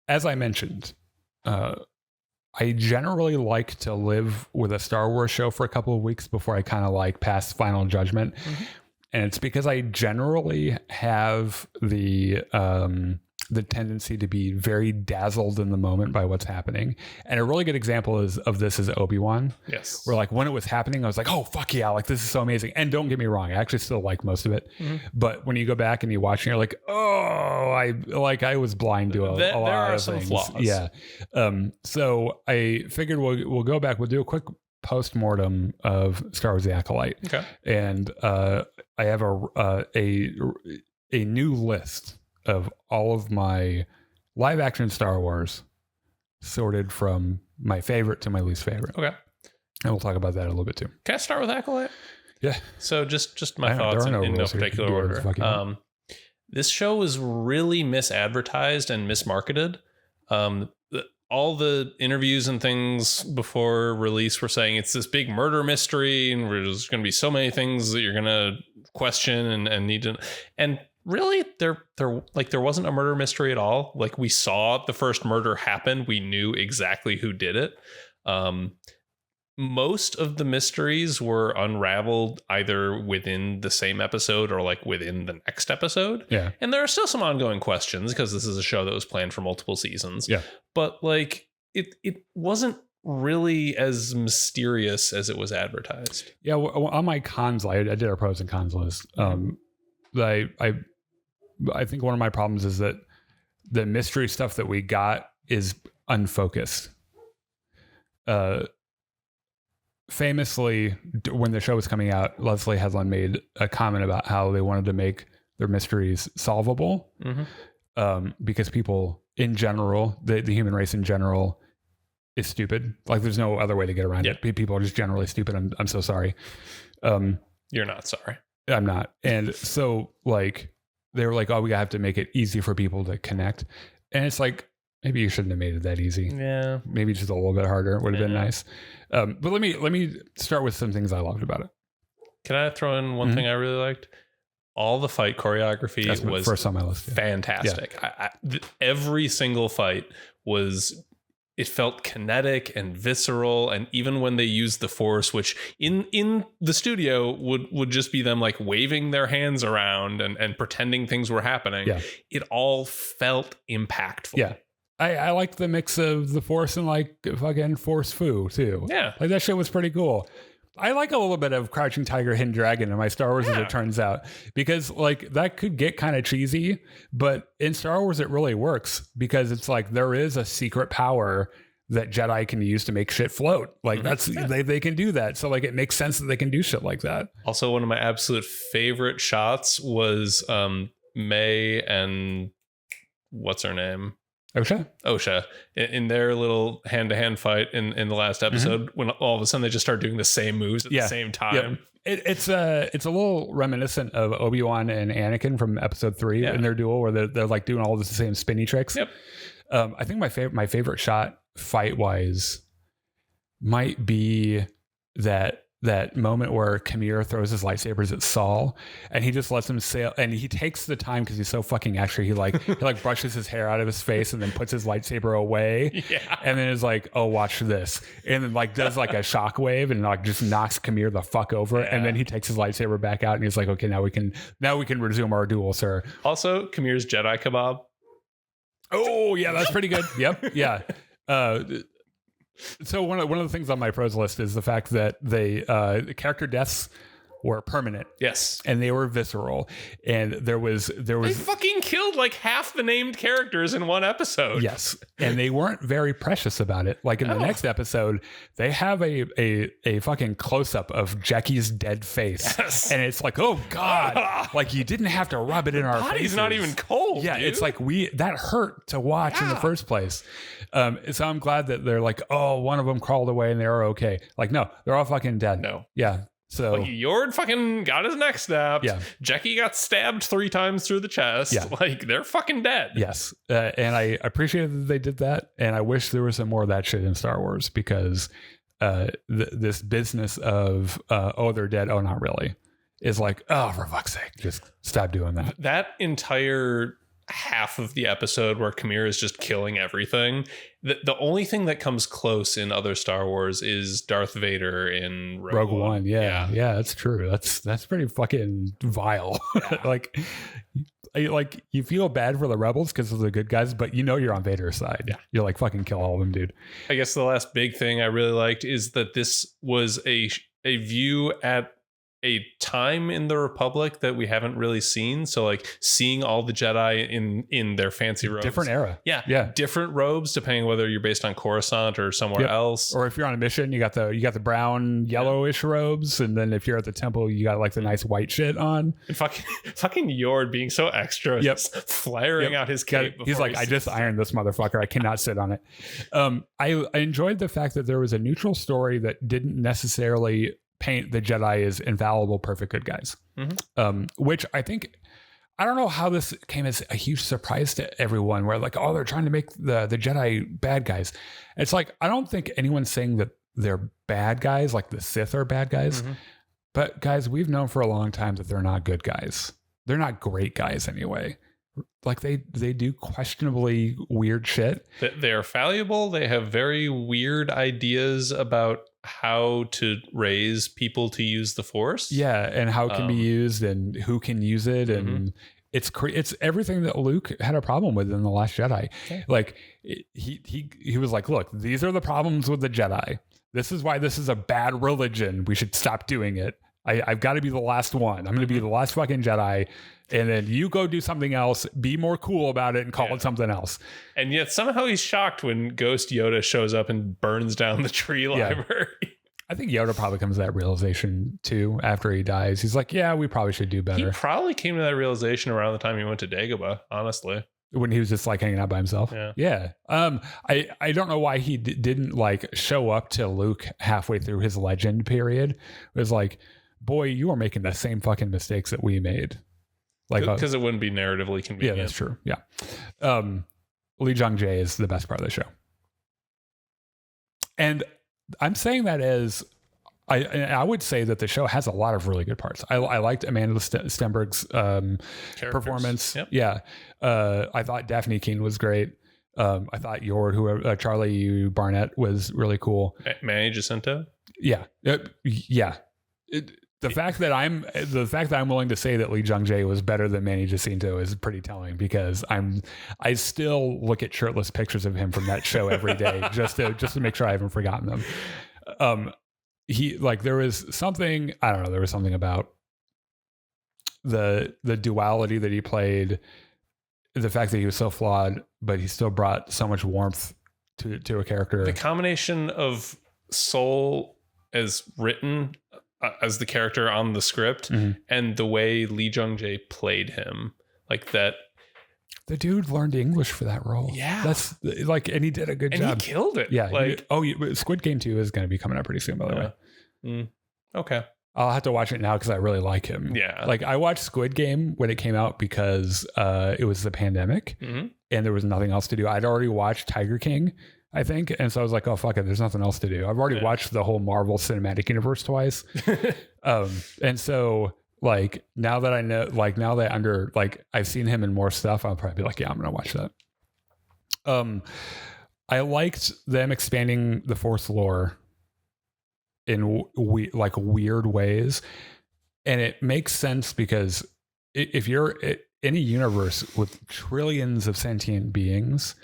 as I mentioned, I generally like to live with a Star Wars show for a couple of weeks before I kind of like pass final judgment. Mm-hmm. And it's because I generally have the tendency to be very dazzled in the moment by what's happening. And a really good example of this is Obi-Wan. Yes. Where like when it was happening, I was like, oh, fuck yeah. Like this is so amazing. And don't get me wrong. I actually still like most of it. Mm-hmm. But when you go back and you watch and you're like, oh, I was blind to a lot of things. There are some flaws. Yeah. So I figured we'll go back. We'll do a quick post-mortem of Star Wars: The Acolyte. Okay. And I have a new list of all of my live action Star Wars sorted from my favorite to my least favorite. Okay. And we'll talk about that a little bit too. Can I start with Acolyte? Yeah. So just my thoughts in no particular order. This show was really misadvertised and mismarketed. All the interviews and things before release were saying it's this big murder mystery and there's going to be so many things that you're going to question and need to... And really, there wasn't a murder mystery at all. Like, we saw the first murder happen. We knew exactly who did it. Most of the mysteries were unraveled either within the same episode or like within the next episode. Yeah. And there are still some ongoing questions because this is a show that was planned for multiple seasons. Yeah. But like it wasn't really as mysterious as it was advertised. Yeah. Well, on my cons, I did a pros and cons list. I think one of my problems is that the mystery stuff that we got is unfocused. Famously, when the show was coming out, Leslie Headland made a comment about how they wanted to make their mysteries solvable, because people in general, the human race in general, is stupid. Like, there's no other way to get around it. People are just generally stupid. I'm so sorry. You're not sorry. I'm not. And so, like, they were like, oh, we have to make it easy for people to connect. And it's like, maybe you shouldn't have made it that easy. Yeah. Maybe just a little bit harder would have been nice. But let me start with some things I loved about it. Can I throw in one thing I really liked? All the fight choreography was first on my list. Fantastic. Yeah. Every single fight it felt kinetic and visceral. And even when they used the Force, which in the studio would just be them like waving their hands around and pretending things were happening, it all felt impactful. Yeah. I liked the mix of the Force and like fucking Force Fu too. Yeah. Like that shit was pretty cool. I like a little bit of Crouching Tiger, Hidden Dragon in my Star Wars as it turns out, because like that could get kind of cheesy, but in Star Wars it really works because it's like there is a secret power that Jedi can use to make shit float. Like they can do that. So like it makes sense that they can do shit like that. Also, one of my absolute favorite shots was May and what's her name? Osha in their little hand-to-hand fight in the last episode, when all of a sudden they just start doing the same moves at the same time. Yep. It's a little reminiscent of Obi-Wan and Anakin from episode 3 in their duel, where they're like doing all the same spinny tricks. Yep. I think my favorite shot fight-wise might be that moment where Kamir throws his lightsabers at Saul and he just lets him sail, and he takes the time because he's so fucking extra. He brushes his hair out of his face and then puts his lightsaber away. Yeah. And then is like, oh, watch this. And then like does like a shockwave and like just knocks Kamir the fuck over. Yeah. And then he takes his lightsaber back out and he's like, okay, now we can resume our duel, sir. Also, Kamir's Jedi kebab. Oh yeah, that's pretty good. Yep. Yeah. So one of the things on my pros list is the fact that the character deaths were permanent. Yes. And they were visceral. And there was they fucking killed like half the named characters in one episode. Yes. And they weren't very precious about it. Like in the next episode, they have a fucking close-up of Jackie's dead face. Yes. And it's like, oh God. Like you didn't have to rub it in our faces. Body's not even cold. Yeah, dude. It's like that hurt to watch in the first place. So I'm glad that they're like, oh, one of them crawled away and they were okay. Like, no, they're all fucking dead. No. Yeah. So like Yord fucking got his neck stabbed. Yeah. Jackie got stabbed 3 times through the chest. Yeah. Like they're fucking dead. Yes. And I appreciated that they did that. And I wish there was some more of that shit in Star Wars, because this business of, oh, they're dead. Oh, not really. Is like, oh, for fuck's sake, just stop doing that. That entire half of the episode where Chimera is just killing everything. The only thing that comes close in other Star Wars is Darth Vader in Rogue One. Yeah, that's true. That's pretty fucking vile. Yeah. like you feel bad for the rebels because of the good guys, but you know you're on Vader's side. Yeah. You're like, fucking kill all of them, dude. I guess the last big thing I really liked is that this was a view at a time in the Republic that we haven't really seen. So like seeing all the Jedi in their fancy robes. Different era. Yeah. Different robes depending whether you're based on Coruscant or somewhere else. Or if you're on a mission, you got the brown, yellowish robes, and then if you're at the temple, you got like the nice white shit on. And fucking Yord being so extra, flaring out his cape. He's like, I just ironed this motherfucker. I cannot sit on it. I enjoyed the fact that there was a neutral story that didn't necessarily paint the Jedi as infallible, perfect good guys. Which I think, I don't know how this came as a huge surprise to everyone, where like, oh, they're trying to make the Jedi bad guys. It's like, I don't think anyone's saying that they're bad guys, like the Sith are bad guys. But guys, we've known for a long time that they're not good guys. They're not great guys anyway. Like they do questionably weird shit. They're fallible. They have very weird ideas about how to raise people to use the Force. Yeah, and how it can be used and who can use it, and it's everything that Luke had a problem with in The Last Jedi. Okay. Like he was like, look, these are the problems with the Jedi. This is why this is a bad religion. We should stop doing it. I've got to be the last one. I'm going to be the last fucking Jedi. And then you go do something else, be more cool about it, and call it something else. And yet somehow he's shocked when Ghost Yoda shows up and burns down the tree library. I think Yoda probably comes to that realization too after he dies. He's like, yeah, we probably should do better. He probably came to that realization around the time he went to Dagobah, honestly. When he was just like hanging out by himself. Yeah. I don't know why he didn't like show up to Luke halfway through his legend period. It was like, boy, you are making the same fucking mistakes that we made. Like, because it wouldn't be narratively convenient. Yeah, that's true. Yeah. Lee Jung-jae is the best part of the show. And I'm saying that as I would say that the show has a lot of really good parts. I liked Amanda Stenberg's performance. Yep. Yeah. I thought Daphne Keane was great. I thought Charlie Barnett was really cool. Manny Jacinto? Yeah. The fact that I'm willing to say that Lee Jung-jae was better than Manny Jacinto is pretty telling, because I still look at shirtless pictures of him from that show every day just to make sure I haven't forgotten them. There was something about the duality that he played, the fact that he was so flawed, but he still brought so much warmth to a character. The combination of Soul as written as the character on the script and the way Lee Jung-jae played him, like that. The dude learned English for that role. Yeah. That's like, and he did a good job. And he killed it. Yeah. Squid Game 2 is going to be coming out pretty soon, by the way. Okay. I'll have to watch it now because I really like him. Yeah. Like, I watched Squid Game when it came out because it was the pandemic and there was nothing else to do. I'd already watched Tiger King, I think. And so I was like, oh, fuck it. There's nothing else to do. I've already watched the whole Marvel Cinematic Universe twice. And so like, now that I know, like now that I've seen him in more stuff, I'll probably be like, yeah, I'm going to watch that. I liked them expanding the Force lore in weird ways. And it makes sense because if you're in a universe with trillions of sentient beings,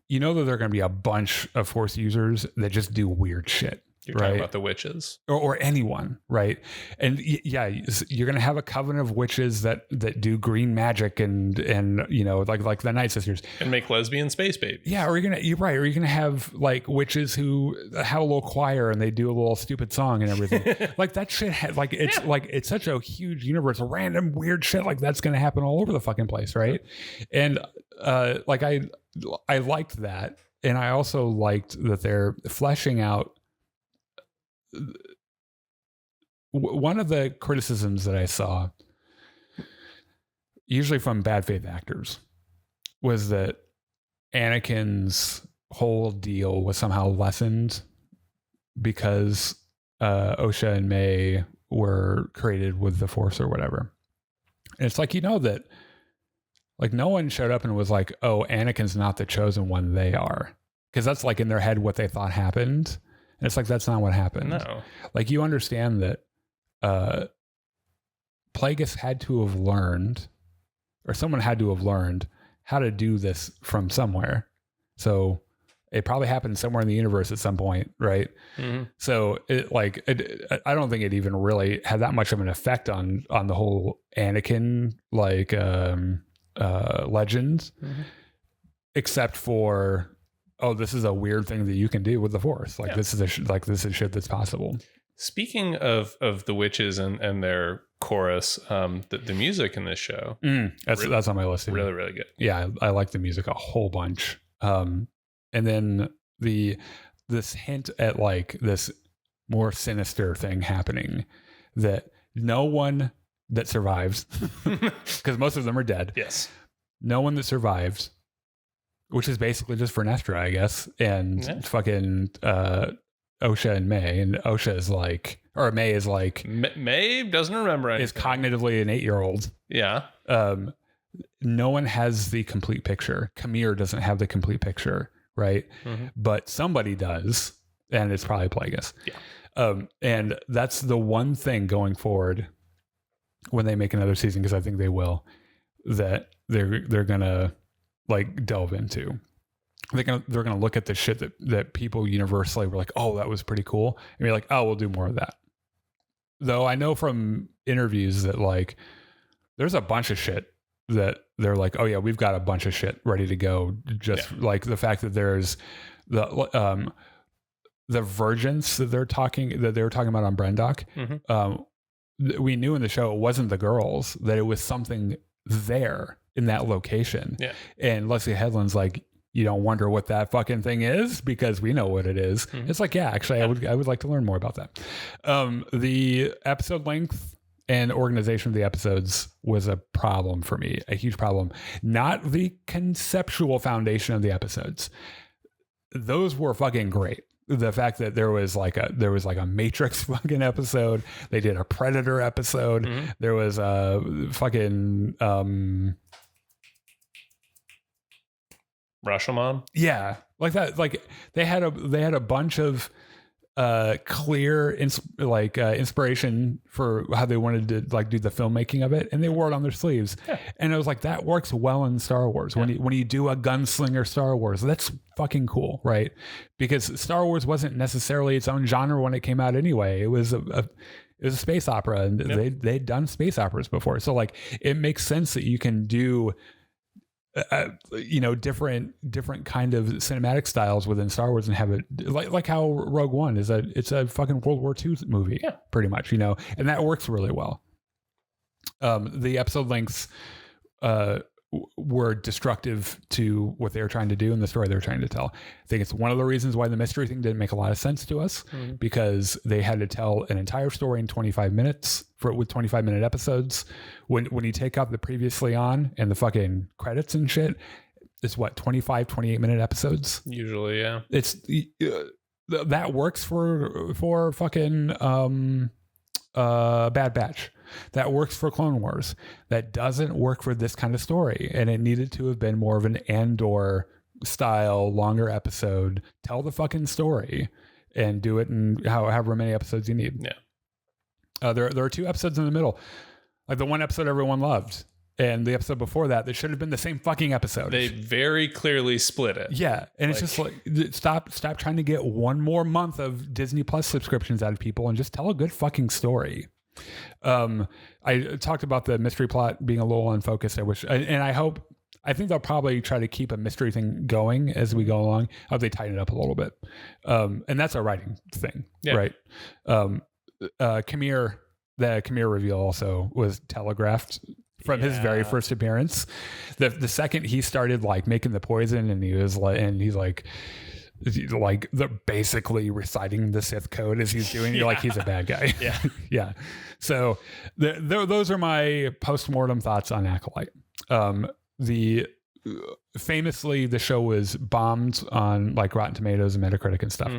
you know that there are going to be a bunch of Force users that just do weird shit. You're talking about the witches or anyone, right? And yeah, you're going to have a coven of witches that do green magic and like the Night Sisters and make lesbian space babies. Yeah, or you're right. Or you're going to have like witches who have a little choir and they do a little stupid song and everything. Like that shit it's such a huge universe, random weird shit like that's going to happen all over the fucking place, right? And I liked that, and I also liked that they're fleshing out. One of the criticisms that I saw, usually from bad faith actors, was that Anakin's whole deal was somehow lessened because Osha and May were created with the Force or whatever. And it's like, that Like no one showed up and was like, oh, Anakin's not the chosen one, they are. Because that's like in their head what they thought happened. And it's like, that's not what happened. No. Like you understand that Plagueis had to have learned, or someone had to have learned how to do this from somewhere. So it probably happened somewhere in the universe at some point, right? Mm-hmm. So I don't think it even really had that much of an effect on the whole Anakin legend, except for, oh, this is a weird thing that you can do with the Force. Like this is this is shit that's possible. Speaking of the witches and their chorus, the music in this show, that's on my list. Really, really good. Yeah, I like the music a whole bunch. And then this hint at like this more sinister thing happening that no one that survives, because most of them are dead. Yes. No one that survives, which is basically just Vernestra, I guess, and fucking Osha and May. And Osha is like, or May is like, May doesn't remember anything. Is cognitively an 8-year-old. Yeah. No one has the complete picture. Kamir doesn't have the complete picture, right? Mm-hmm. But somebody does, and it's probably Plagueis. Yeah. And that's the one thing going forward when they make another season, because I think they will, that they're gonna like delve into. They're gonna look at the shit that people universally were like, oh, that was pretty cool, and be like, oh, we'll do more of that. Though I know from interviews that like there's a bunch of shit that they're like, oh yeah, we've got a bunch of shit ready to go. Just like the fact that there's the virgins that they were talking about on Brendock. Mm-hmm. We knew in the show it wasn't the girls, that it was something there in that location. Yeah. And Leslie Headland's like, you don't wonder what that fucking thing is, because we know what it is. Mm-hmm. It's like, yeah, actually, I would like to learn more about that. The episode length and organization of the episodes was a problem for me, a huge problem. Not the conceptual foundation of the episodes. Those were fucking great. The fact that there was like a Matrix fucking episode. They did a Predator episode. Mm-hmm. There was a fucking Rashomon. Yeah, like that. Like they had a bunch of clear inspiration for how they wanted to like do the filmmaking of it, and they wore it on their sleeves. Yeah. And it was like, that works well in Star Wars. Yeah. When you do a gunslinger Star Wars, that's fucking cool, right? Because Star Wars wasn't necessarily its own genre when it came out anyway. It was a space opera, and they'd done space operas before. So like it makes sense that you can do different kind of cinematic styles within Star Wars and have it like how Rogue One is it's a fucking World War II movie, pretty much, and that works really well. The episode lengths were destructive to what they were trying to do and the story they were trying to tell. I think it's one of the reasons why the mystery thing didn't make a lot of sense to us, because they had to tell an entire story in 25 minutes with 25-minute episodes. When you take out the previously on and the fucking credits and shit, it's 28-minute episodes usually. Yeah, it's that works for fucking Bad Batch. That works for Clone Wars. That doesn't work for this kind of story. And it needed to have been more of an Andor style, longer episode. Tell the fucking story and do it in however many episodes you need. Yeah. There are 2 episodes in the middle. Like the one episode everyone loved, and the episode before that should have been the same fucking episode. They very clearly split it. Yeah. And it's just like, stop trying to get one more month of Disney Plus subscriptions out of people and just tell a good fucking story. I talked about the mystery plot being a little unfocused. I think they'll probably try to keep a mystery thing going as we go along. I hope they tighten it up a little bit. And that's a writing thing, right? Kamir reveal also was telegraphed from his very first appearance. The second he started like making the poison, and he's basically reciting the Sith code as he's doing. You're like, he's a bad guy. Yeah. Yeah. So those are my post-mortem thoughts on Acolyte. Famously, the show was bombed on like Rotten Tomatoes and Metacritic and stuff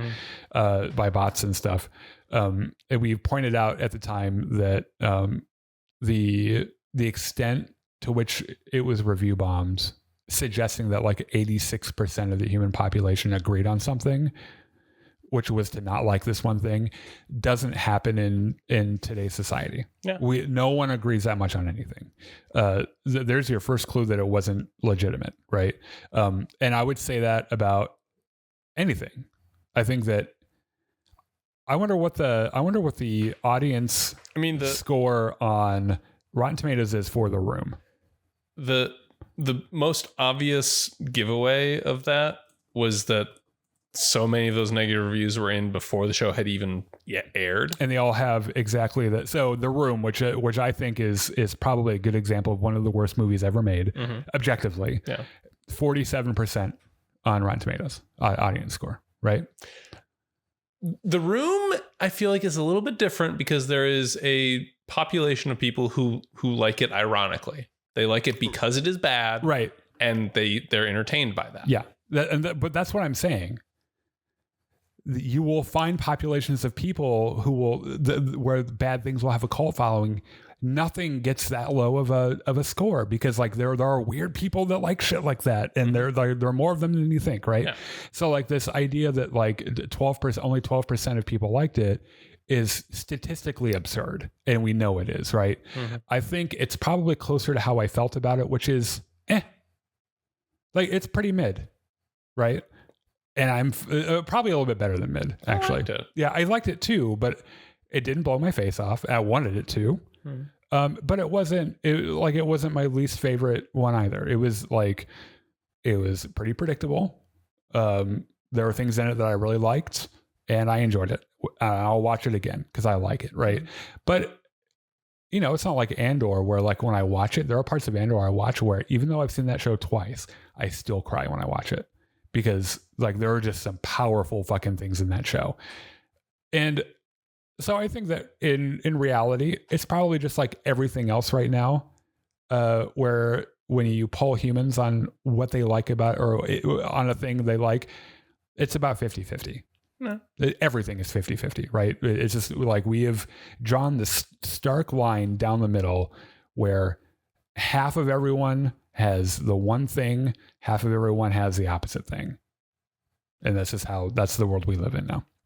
by bots and stuff. And we pointed out at the time that the extent to which it was review bombed, suggesting that like 86% of the human population agreed on something, which was to not like this one thing, doesn't happen in today's society. Yeah. No one agrees that much on anything. There's your first clue that it wasn't legitimate, right? And I would say that about anything. I think that I wonder what the audience score on Rotten Tomatoes is for The Room. The most obvious giveaway of that was that so many of those negative reviews were in before the show had even yet aired, and they all have exactly that. So The Room, which I think is probably a good example of one of the worst movies ever made, objectively. Yeah, 47% on Rotten Tomatoes audience score, right? The Room, I feel like, is a little bit different because there is a population of people who like it ironically. They like it because it is bad, right? And they're entertained by that. Yeah, but that's what I'm saying. You will find populations of people who will where bad things will have a cult following. Nothing gets that low of a score because like there are weird people that like shit like that, and there are more of them than you think, right? Yeah. So like this idea that like 12%, only 12% of people liked it is statistically absurd, and we know it is, right? I think it's probably closer to how I felt about it, which is like it's pretty mid, right? And I'm probably a little bit better than mid, actually. I liked it. Yeah, I liked it too, but it didn't blow my face off. I wanted it to, but it wasn't my least favorite one either. It was pretty predictable. There were things in it that I really liked, and I enjoyed it. I'll watch it again because I like it, right? But it's not like Andor where like when I watch it, there are parts of Andor I watch where even though I've seen that show twice, I still cry when I watch it. Because like there are just some powerful fucking things in that show. And so I think that in reality, it's probably just like everything else right now, where when you poll humans on what they like about or on a thing they like, it's about 50-50. No. Everything is 50-50, right? It's just like we have drawn this stark line down the middle where half of everyone has the one thing, half of everyone has the opposite thing. And that's the world we live in now.